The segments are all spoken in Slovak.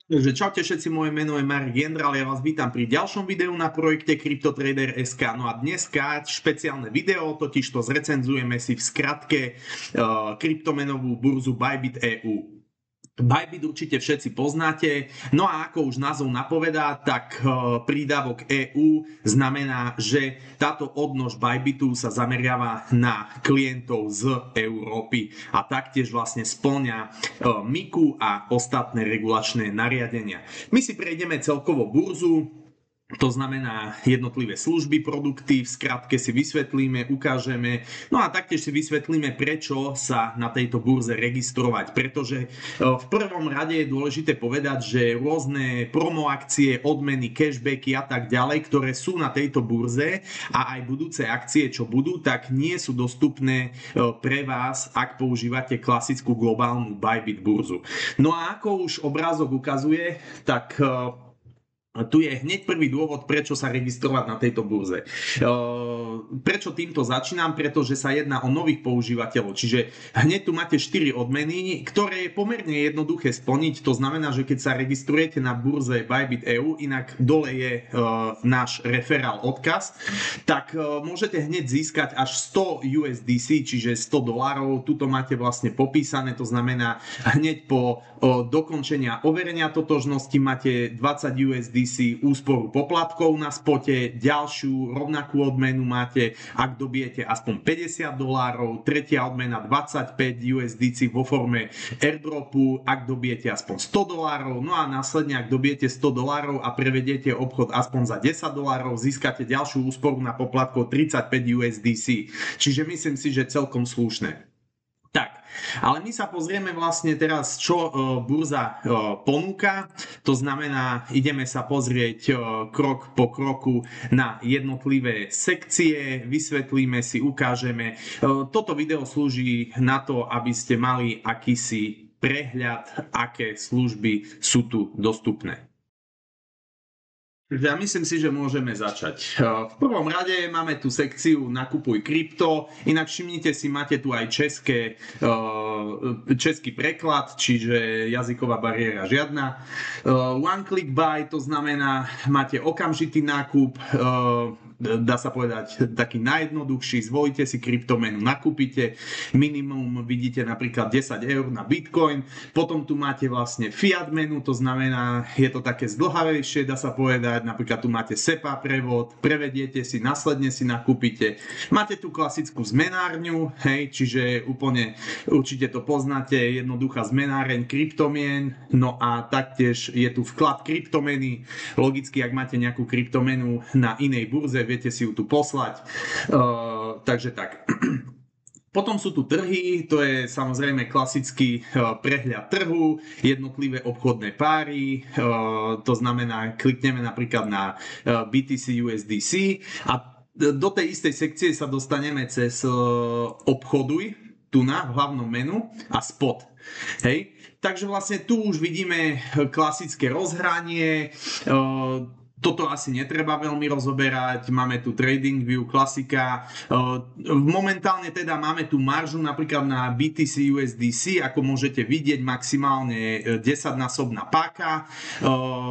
Takže čaute všetci, moje meno je Marek Jendral, ja vás vítam pri ďalšom videu na projekte CryptoTrader.sk. No a dneska špeciálne video, totiž to zrecenzujeme si v skratke kryptomenovú burzu Bybit EU. Bybit určite všetci poznáte, no a ako už názov napovedá, tak prídavok EU znamená, že táto odnož Bybitu sa zameriava na klientov z Európy a taktiež vlastne spĺňa MiCA a ostatné regulačné nariadenia. My si prejdeme celkovo burzu. To znamená jednotlivé služby, produkty, v skratke si vysvetlíme, ukážeme, no a taktiež si vysvetlíme, prečo sa na tejto burze registrovať. Pretože v prvom rade je dôležité povedať, že rôzne promoakcie, odmeny, cashbacky a tak ďalej, ktoré sú na tejto burze a aj budúce akcie, čo budú, tak nie sú dostupné pre vás, ak používate klasickú globálnu Bybit burzu. No a ako už obrázok ukazuje, tak tu je hneď prvý dôvod, prečo sa registrovať na tejto burze. Prečo týmto začínam? Pretože sa jedná o nových používateľov. Čiže hneď tu máte 4 odmeny, ktoré je pomerne jednoduché splniť. To znamená, že keď sa registrujete na burze Bybit EU, inak dole je náš referál odkaz, tak môžete hneď získať až 100 USDC, čiže $100. Tuto máte vlastne popísané, to znamená hneď po dokončenia overenia totožnosti máte 20 USDC úsporu poplatkov na spote, ďalšiu rovnakú odmenu máte, ak dobijete aspoň $50, tretia odmena 25 USDC vo forme airdropu, ak dobijete aspoň $100, no a následne ak dobijete $100 a prevediete obchod aspoň za $10, získate ďalšiu úsporu na poplatkov 35 USDC. Čiže myslím si, že celkom slušné. Tak, ale my sa pozrieme vlastne teraz, čo burza ponúka. To znamená, ideme sa pozrieť krok po kroku na jednotlivé sekcie, vysvetlíme si, ukážeme. Toto video slúži na to, aby ste mali akýsi prehľad, aké služby sú tu dostupné. Ja myslím si, že môžeme začať. V prvom rade máme tu sekciu Nakupuj krypto, inak všimnite si, máte tu aj český preklad, čiže jazyková bariéra žiadna. One click buy, to znamená, máte okamžitý nákup, dá sa povedať taký najjednoduchší, zvolíte si kryptomenu, nakúpite, minimum vidíte napríklad 10 eur na Bitcoin, potom tu máte vlastne fiat menu, to znamená, je to také zdĺhavejšie, dá sa povedať, napríklad tu máte SEPA prevod, prevediete si, následne si nakúpite. Máte tu klasickú zmenárňu, hej, čiže úplne určite to poznáte, jednoduchá zmenáreň kryptomien, no a taktiež je tu vklad kryptomeny, logicky, ak máte nejakú kryptomenu na inej burze, viete si ju tu poslať, takže tak. Potom sú tu trhy, to je samozrejme klasický prehľad trhu, jednotlivé obchodné páry, to znamená, klikneme napríklad na BTC USDC a do tej istej sekcie sa dostaneme cez obchoduj, tu na hlavnom menu a spot. Hej? Takže vlastne tu už vidíme klasické rozhranie, toto asi netreba veľmi rozoberať, máme tu TradingView, klasika. Momentálne teda máme tu maržu napríklad na BTC USDC, ako môžete vidieť, maximálne 10-násobná páka.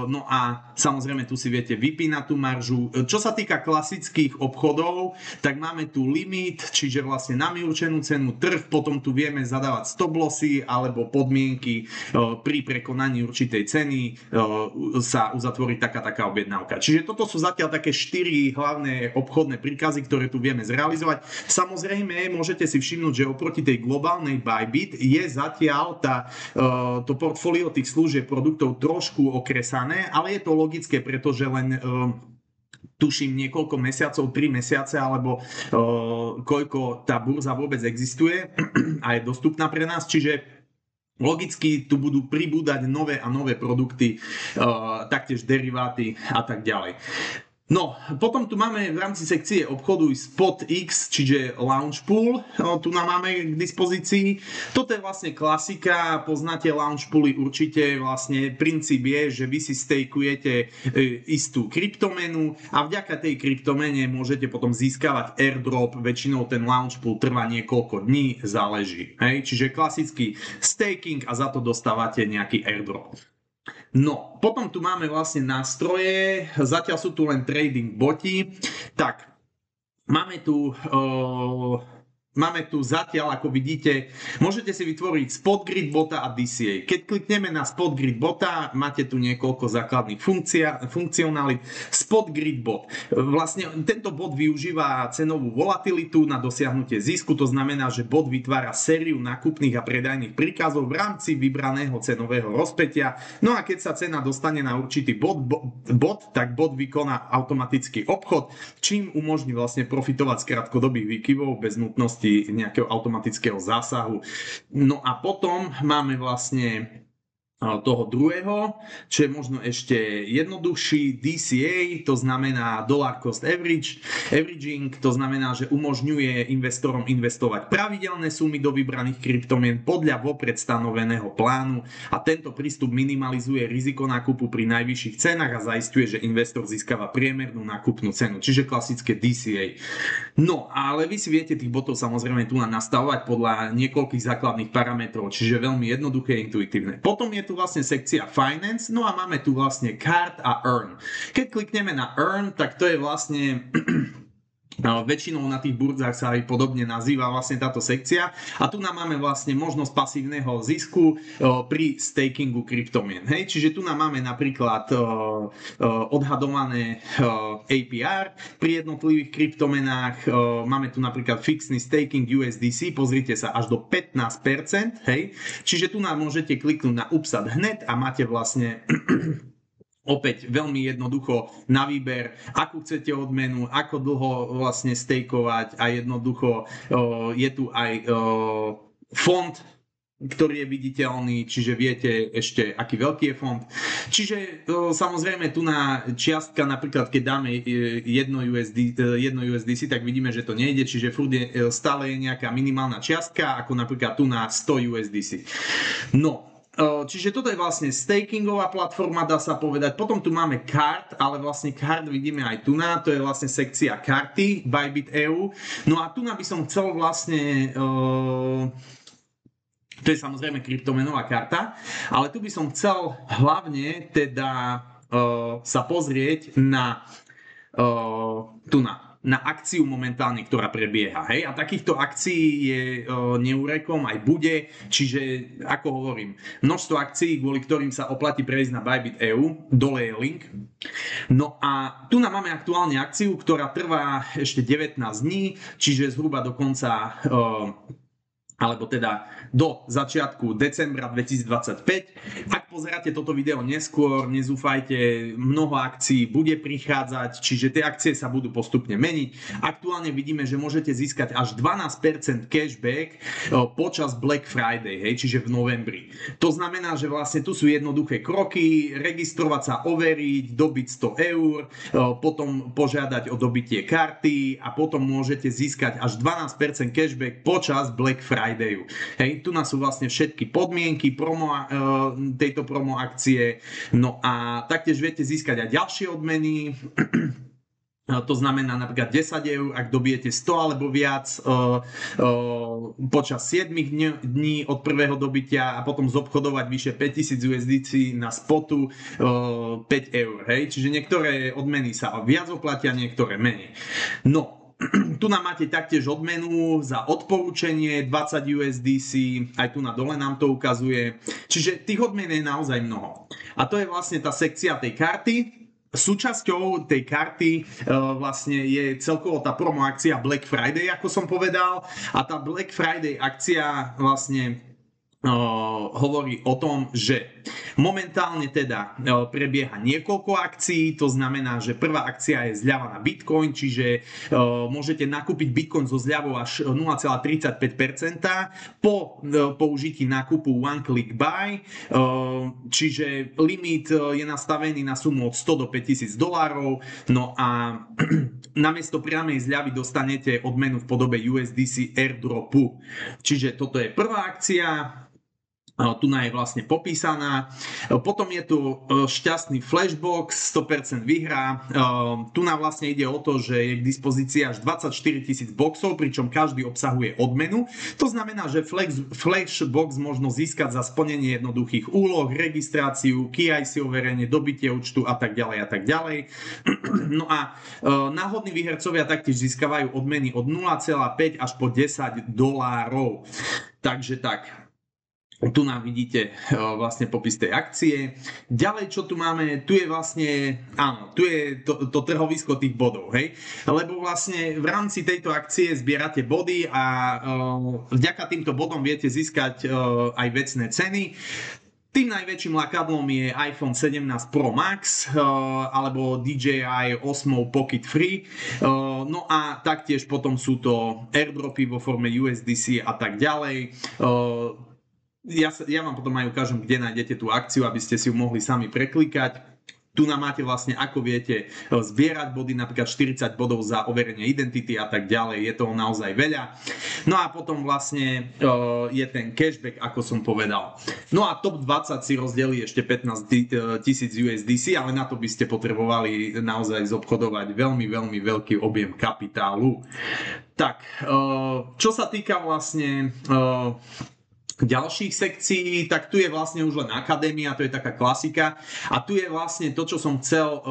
No a samozrejme tu si viete vypínať tú maržu. Čo sa týka klasických obchodov, tak máme tu limit, čiže vlastne nami určenú cenu trh, potom tu vieme zadávať stop lossy alebo podmienky pri prekonaní určitej ceny sa uzatvorí taká objednávka. Čiže toto sú zatiaľ také 4 hlavné obchodné príkazy, ktoré tu vieme zrealizovať. Samozrejme, môžete si všimnúť, že oproti tej globálnej Bybit je zatiaľ to portfólio tých služieb produktov trošku okresané, ale je to logické, pretože len tuším niekoľko mesiacov, 3 mesiace, alebo koľko tá burza vôbec existuje a je dostupná pre nás, čiže logicky tu budú pribúdať nové a nové produkty, taktiež deriváty a tak ďalej. No, potom tu máme v rámci sekcie obchodu SpotX, čiže Launch Pool, tu nám máme k dispozícii. Toto je vlastne klasika, poznáte Launch Pooly určite, vlastne princíp je, že vy si stakujete istú kryptomenu a vďaka tej kryptomene môžete potom získavať airdrop, väčšinou ten Launch Pool trvá niekoľko dní, záleží. Hej? Čiže klasický staking a za to dostávate nejaký airdrop. No, potom tu máme vlastne nástroje, zatiaľ sú tu len trading boti, tak Máme tu zatiaľ, ako vidíte, môžete si vytvoriť spot grid bota a DCA. Keď klikneme na spot grid bota, máte tu niekoľko základných funkcionalít. Spot grid bot. Vlastne tento bot využíva cenovú volatilitu na dosiahnutie zisku, to znamená, že bot vytvára sériu nákupných a predajných príkazov v rámci vybraného cenového rozpätia. No a keď sa cena dostane na určitý bod, tak bot vykoná automatický obchod, čím umožní vlastne profitovať z krátkodobých výkyvov bez nutnosti nejakého automatického zásahu. No a potom máme vlastne toho druhého, čo je možno ešte jednoduchší, DCA, to znamená Dollar Cost Averaging, to znamená, že umožňuje investorom investovať pravidelné sumy do vybraných kryptomien podľa vopred stanoveného plánu a tento prístup minimalizuje riziko nákupu pri najvyšších cenách a zaisťuje, že investor získava priemernú nákupnú cenu, čiže klasické DCA. No, ale vy si viete tých botov samozrejme tu nastavovať podľa niekoľkých základných parametrov, čiže veľmi jednoduché a intuitívne. Potom je tu vlastne sekcia Finance, no a máme tu vlastne Card a Earn. Keď klikneme na Earn, tak to je vlastne väčšinou na tých burzách sa aj podobne nazýva vlastne táto sekcia a tu nám máme vlastne možnosť pasívneho zisku pri stakingu kryptomien. Hej? Čiže tu nám máme napríklad odhadované APR pri jednotlivých kryptomenách, máme tu napríklad fixný staking USDC, pozrite sa až do 15%, hej? Čiže tu nám môžete kliknúť na Upsat hneď a máte vlastne opäť veľmi jednoducho na výber, akú chcete odmenu, ako dlho vlastne stakeovať a jednoducho je tu aj fond, ktorý je viditeľný, čiže viete ešte, aký veľký je fond. Čiže samozrejme tu na čiastka, napríklad keď dáme jedno USDC, tak vidíme, že to nejde, čiže furt stále je nejaká minimálna čiastka, ako napríklad tu na 100 USDC. No, čiže toto je vlastne stakingová platforma, dá sa povedať. Potom tu máme Card, ale vlastne Card vidíme aj tu na, to je vlastne sekcia karty Bybit EU. No a tu by som chcel vlastne, to je samozrejme kryptomenová karta, ale tu by som chcel hlavne teda sa pozrieť na na akciu momentálne, ktorá prebieha. Hej? A takýchto akcií je neúrekom, aj bude, čiže ako hovorím, množstvo akcií, kvôli ktorým sa oplatí prejsť na Bybit EU, dole je link. No a tu máme aktuálne akciu, ktorá trvá ešte 19 dní, čiže zhruba do konca alebo teda do začiatku decembra 2025. Ak pozeráte toto video neskôr, nezúfajte, mnoho akcií bude prichádzať, čiže tie akcie sa budú postupne meniť. Aktuálne vidíme, že môžete získať až 12% cashback počas Black Friday, hej, čiže v novembri. To znamená, že vlastne tu sú jednoduché kroky, registrovať sa, overiť, dobiť 100 eur, potom požiadať o dobitie karty a potom môžete získať až 12% cashback počas Black Friday. Hej, tu nás sú vlastne všetky podmienky tejto promo akcie. No a taktiež viete získať aj ďalšie odmeny. To znamená napríklad 10 eur, ak dobijete 100 alebo viac počas 7 dní od prvého dobitia a potom zobchodovať vyše 5000 USDC na spotu 5 eur. Hej? Čiže niektoré odmeny sa viac oplatia, niektoré menej. No, tu nám máte taktiež odmenu za odporúčanie 20 USDC, aj tu na dole nám to ukazuje. Čiže tých odmen je naozaj mnoho. A to je vlastne tá sekcia tej karty. Súčasťou tej karty vlastne je celkovo tá promo akcia Black Friday, ako som povedal. A tá Black Friday akcia vlastne hovorí o tom, že momentálne teda prebieha niekoľko akcií, to znamená, že prvá akcia je zľava na Bitcoin, čiže môžete nakúpiť Bitcoin so zľavou až 0,35% po použití nákupu One Click Buy, čiže limit je nastavený na sumu od 100 do $5000, no a namiesto priamej zľavy dostanete odmenu v podobe USDC airdropu. Čiže toto je prvá akcia. Tu je vlastne popísaná. Potom je tu šťastný flashbox, 100% výhra. Tu nám vlastne ide o to, že je k dispozícii až 24 000 boxov, pričom každý obsahuje odmenu. To znamená, že flashbox možno získať za splnenie jednoduchých úloh, registráciu, KYC overenie, dobitie účtu a tak ďalej a tak ďalej. No a náhodní výhercovia taktiež získavajú odmeny od 0,5 až po $10. Takže tak. Tu nám vidíte vlastne popis tej akcie. Ďalej, čo tu máme, tu je vlastne, áno, tu je to trhovisko tých bodov, hej? Lebo vlastne v rámci tejto akcie zbierate body a vďaka týmto bodom viete získať aj vecné ceny. Tým najväčším lakadlom je iPhone 17 Pro Max alebo DJI Osmo Pocket Free. No a taktiež potom sú to airdropy vo forme USDC a tak ďalej. Ja vám potom aj ukážem, kde nájdete tú akciu, aby ste si ju mohli sami preklikať. Tu nám máte vlastne, ako viete zbierať body, napríklad 40 bodov za overenie identity a tak ďalej. Je toho naozaj veľa. No a potom vlastne je ten cashback, ako som povedal. No a top 20 si rozdelí ešte 15 000 USDC, ale na to by ste potrebovali naozaj zobchodovať veľmi, veľmi veľký objem kapitálu. Tak, čo sa týka vlastne ďalších sekcií, tak tu je vlastne už len akadémia, to je taká klasika a tu je vlastne to, čo som chcel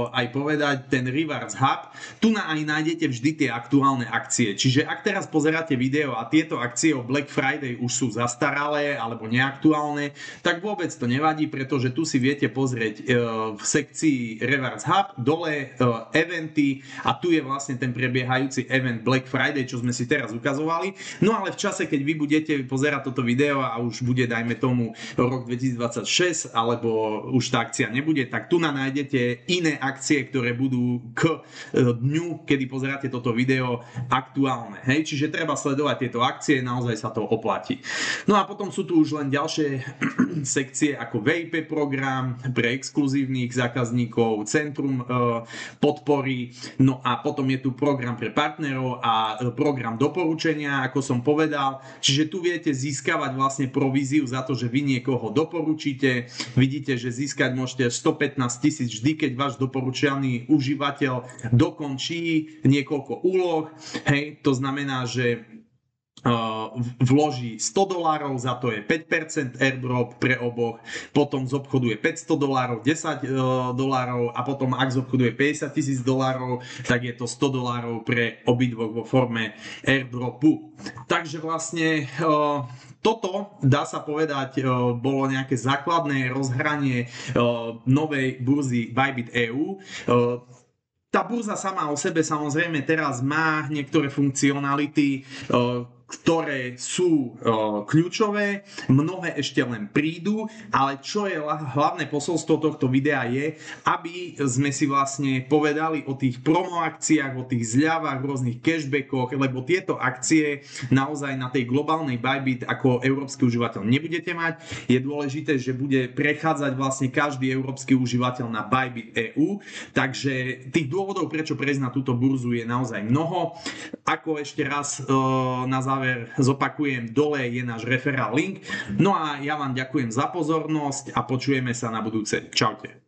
aj povedať, ten Rewards Hub. Tu aj nájdete vždy tie aktuálne akcie, čiže ak teraz pozeráte video a tieto akcie o Black Friday už sú zastaralé alebo neaktuálne, tak vôbec to nevadí, pretože tu si viete pozrieť v sekcii Rewards Hub dole eventy a tu je vlastne ten prebiehajúci event Black Friday, čo sme si teraz ukazovali. No ale v čase, keď vy budete pozerať toto video a už bude, dajme tomu, rok 2026, alebo už tá akcia nebude, tak tu nájdete iné akcie, ktoré budú k dňu, kedy pozeráte toto video, aktuálne. Hej? Čiže treba sledovať tieto akcie, naozaj sa to oplatí. No a potom sú tu už len ďalšie sekcie ako VIP program pre exkluzívnych zákazníkov, centrum podpory, no a potom je tu program pre partnerov a program doporučenia, ako som povedal. Čiže tu viete získavať vlastne províziu za to, že vy niekoho doporučíte. Vidíte, že získať môžete 115 000 vždy, keď váš doporučený užívateľ dokončí niekoľko úloh. Hej, to znamená, že vloží $100, za to je 5% airdrop pre oboch, potom zobchoduje $500, $10 a potom ak zobchoduje $50,000, tak je to $100 pre obidvoch vo forme airdropu. Takže vlastne toto, dá sa povedať, bolo nejaké základné rozhranie novej burzy Bybit EU. Tá burza sama o sebe samozrejme teraz má niektoré funkcionality, ktoré sú kľúčové, mnohé ešte len prídu, ale čo je hlavné posolstvo tohto videa je, aby sme si vlastne povedali o tých promo akciách, o tých zľavách, rôznych cashbackoch, lebo tieto akcie naozaj na tej globálnej Bybit ako európsky užívateľ nebudete mať. Je dôležité, že bude prechádzať vlastne každý európsky užívateľ na Bybit EU, takže tých dôvodov, prečo prejsť na túto burzu, je naozaj mnoho. Ako ešte raz na záver zopakujem, dole je náš referál link. No a ja vám ďakujem za pozornosť a počujeme sa na budúce. Čaute.